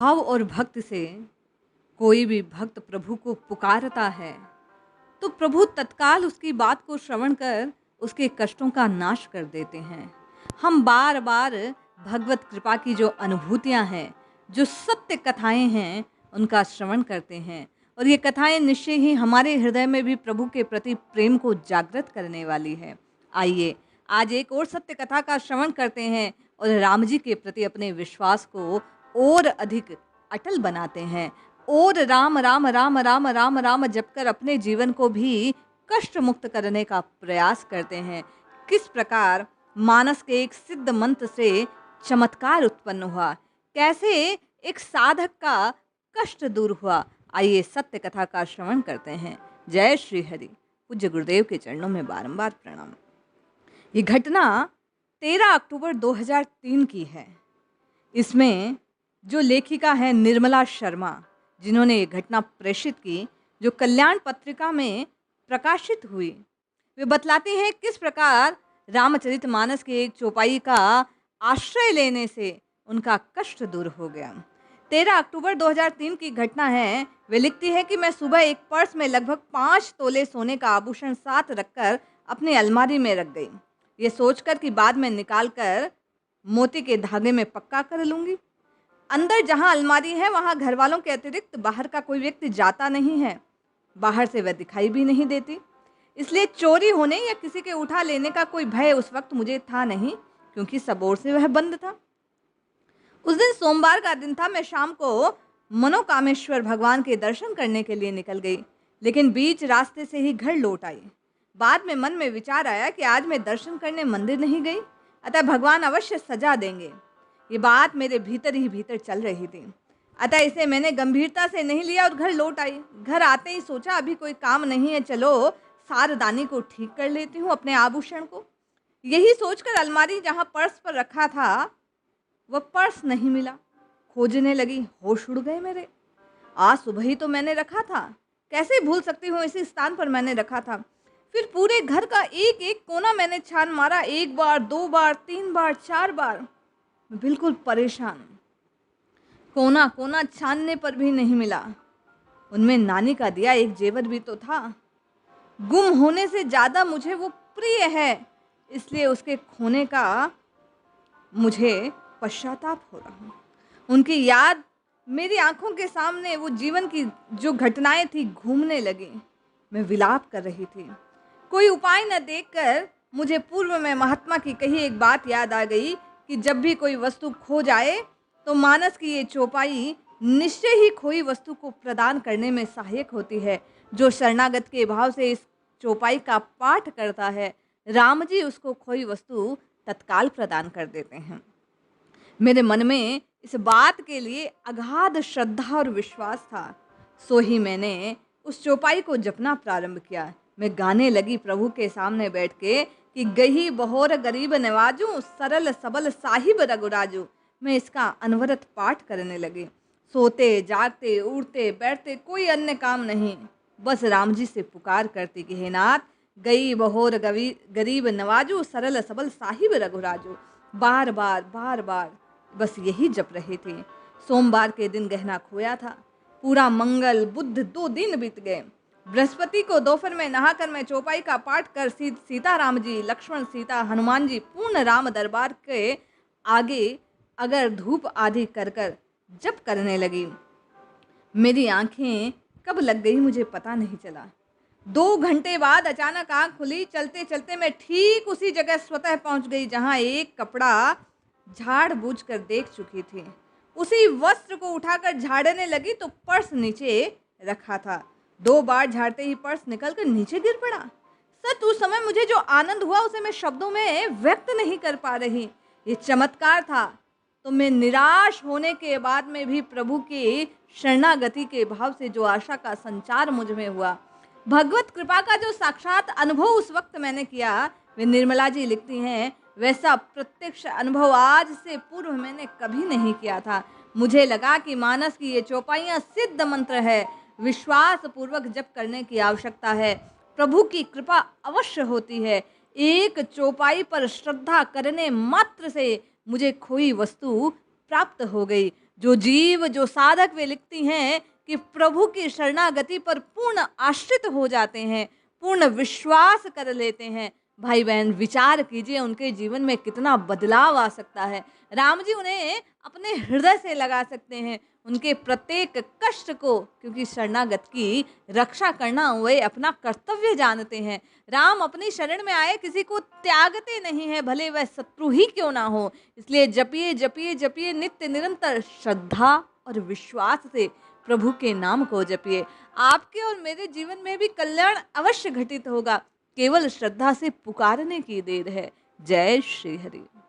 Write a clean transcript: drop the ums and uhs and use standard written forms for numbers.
भाव और भक्ति से कोई भी भक्त प्रभु को पुकारता है तो प्रभु तत्काल उसकी बात को श्रवण कर उसके कष्टों का नाश कर देते हैं। हम बार बार भगवत कृपा की जो अनुभूतियां हैं, जो सत्य कथाएं हैं, उनका श्रवण करते हैं और ये कथाएं निश्चय ही हमारे हृदय में भी प्रभु के प्रति प्रेम को जागृत करने वाली है। आइए आज एक और सत्य कथा का श्रवण करते हैं और राम जी के प्रति अपने विश्वास को और अधिक अटल बनाते हैं और राम राम राम राम राम राम जपकर अपने जीवन को भी कष्ट मुक्त करने का प्रयास करते हैं। किस प्रकार मानस के एक सिद्ध मंत्र से चमत्कार उत्पन्न हुआ, कैसे एक साधक का कष्ट दूर हुआ। आइए सत्य कथा का श्रवण करते हैं। जय श्री हरि। पूज्य गुरुदेव के चरणों में बारंबार प्रणाम। ये घटना 13 अक्टूबर 2003 की है। इसमें जो लेखिका है निर्मला शर्मा, जिन्होंने ये घटना प्रेषित की, जो कल्याण पत्रिका में प्रकाशित हुई, वे बतलाती हैं किस प्रकार रामचरितमानस के एक चौपाई का आश्रय लेने से उनका कष्ट दूर हो गया। 13 अक्टूबर 2003 की घटना है। वे लिखती है कि मैं सुबह एक पर्स में लगभग 5 तोले सोने का आभूषण साथ रखकर अपनी अलमारी में रख गई, ये सोचकर कि बाद में निकाल कर मोती के धागे में पक्का कर लूँगी। अंदर जहाँ अलमारी है वहाँ घर वालों के अतिरिक्त बाहर का कोई व्यक्ति जाता नहीं है, बाहर से वह दिखाई भी नहीं देती, इसलिए चोरी होने या किसी के उठा लेने का कोई भय उस वक्त मुझे था नहीं, क्योंकि सब ओर से वह बंद था। उस दिन सोमवार का दिन था। मैं शाम को मनोकामेश्वर भगवान के दर्शन करने के लिए निकल गई, लेकिन बीच रास्ते से ही घर लौट आई। बाद में मन में विचार आया कि आज मैं दर्शन करने मंदिर नहीं गई, अतः भगवान अवश्य सजा देंगे। ये बात मेरे भीतर ही भीतर चल रही थी, अतः इसे मैंने गंभीरता से नहीं लिया और घर लौट आई। घर आते ही सोचा अभी कोई काम नहीं है, चलो सारदानी को ठीक कर लेती हूँ, अपने आभूषण को। यही सोचकर अलमारी जहाँ पर्स पर रखा था वह पर्स नहीं मिला। खोजने लगी, होश उड़ गए मेरे। आज सुबह ही तो मैंने रखा था, कैसे भूल सकती हूँ इसी स्थान पर मैंने रखा था। फिर पूरे घर का एक एक कोना मैंने छान मारा, 1 बार 2 बार 3 बार 4 बार। बिल्कुल परेशान, कोना कोना छानने पर भी नहीं मिला। उनमें नानी का दिया एक जेवर भी तो था। गुम होने से ज़्यादा मुझे वो प्रिय है, इसलिए उसके खोने का मुझे पश्चाताप हो रहा। उनकी याद मेरी आंखों के सामने, वो जीवन की जो घटनाएं थी घूमने लगी। मैं विलाप कर रही थी। कोई उपाय न देखकर मुझे पूर्व में महात्मा की कही एक बात याद आ गई कि जब भी कोई वस्तु खो जाए तो मानस की ये चौपाई निश्चय ही खोई वस्तु को प्रदान करने में सहायक होती है। जो शरणागत के भाव से इस चौपाई का पाठ करता है, राम जी उसको खोई वस्तु तत्काल प्रदान कर देते हैं। मेरे मन में इस बात के लिए अगाध श्रद्धा और विश्वास था, सो ही मैंने उस चौपाई को जपना प्रारंभ किया। मैं गाने लगी प्रभु के सामने बैठ के कि गही बहोर गरीब नवाजू, सरल सबल साहिब रघुराजू। मैं इसका अनवरत पाठ करने लगी। सोते जागते उड़ते बैठते कोई अन्य काम नहीं, बस राम जी से पुकार करती कि हे नाथ, गई बहोर गरीब नवाजू, सरल सबल साहिब रघुराजू। बार बार बस यही जप रही थी। सोमवार के दिन गहना खोया था। पूरा मंगल बुध 2 दिन बीत गए। बृहस्पति को दोपहर में नहाकर मैं चौपाई का पाठ कर सीता राम जी, लक्ष्मण सीता, हनुमान जी पूर्ण राम दरबार के आगे अगर धूप आदि कर कर जप करने लगी। मेरी आंखें कब लग गई मुझे पता नहीं चला। 2 घंटे बाद अचानक आंख खुली। चलते चलते मैं ठीक उसी जगह स्वतः पहुंच गई जहां एक कपड़ा झाड़ बूझ कर देख चुकी थी। उसी वस्त्र को उठाकर झाड़ने लगी तो पर्स नीचे रखा था। 2 बार झाड़ते ही पर्स निकलकर नीचे गिर पड़ा। सच उस समय मुझे जो आनंद हुआ उसे मैं शब्दों में व्यक्त नहीं कर पा रही। ये चमत्कार था। तो मैं निराश होने के बाद में भी प्रभु की शरणागति के भाव से जो आशा का संचार मुझ में हुआ, भगवत कृपा का जो साक्षात अनुभव उस वक्त मैंने किया, वे निर्मला जी लिखती हैं, वैसा प्रत्यक्ष अनुभव आज से पूर्व मैंने कभी नहीं किया था। मुझे लगा कि मानस की ये चौपाइयाँ सिद्ध मंत्र है, विश्वास पूर्वक जप करने की आवश्यकता है, प्रभु की कृपा अवश्य होती है। एक चौपाई पर श्रद्धा करने मात्र से मुझे खोई वस्तु प्राप्त हो गई। जो जीव, जो साधक, वे लिखती हैं कि प्रभु की शरणागति पर पूर्ण आश्रित हो जाते हैं, पूर्ण विश्वास कर लेते हैं। भाई बहन, विचार कीजिए उनके जीवन में कितना बदलाव आ सकता है। राम जी उन्हें अपने हृदय से लगा सकते हैं, उनके प्रत्येक कष्ट को, क्योंकि शरणागत की रक्षा करना वे अपना कर्तव्य जानते हैं। राम अपनी शरण में आए किसी को त्यागते नहीं हैं, भले वह शत्रु ही क्यों ना हो। इसलिए जपिए जपिए जपिए नित्य निरंतर श्रद्धा और विश्वास से प्रभु के नाम को जपिए। आपके और मेरे जीवन में भी कल्याण अवश्य घटित होगा। केवल श्रद्धा से पुकारने की देर है। जय श्री हरि।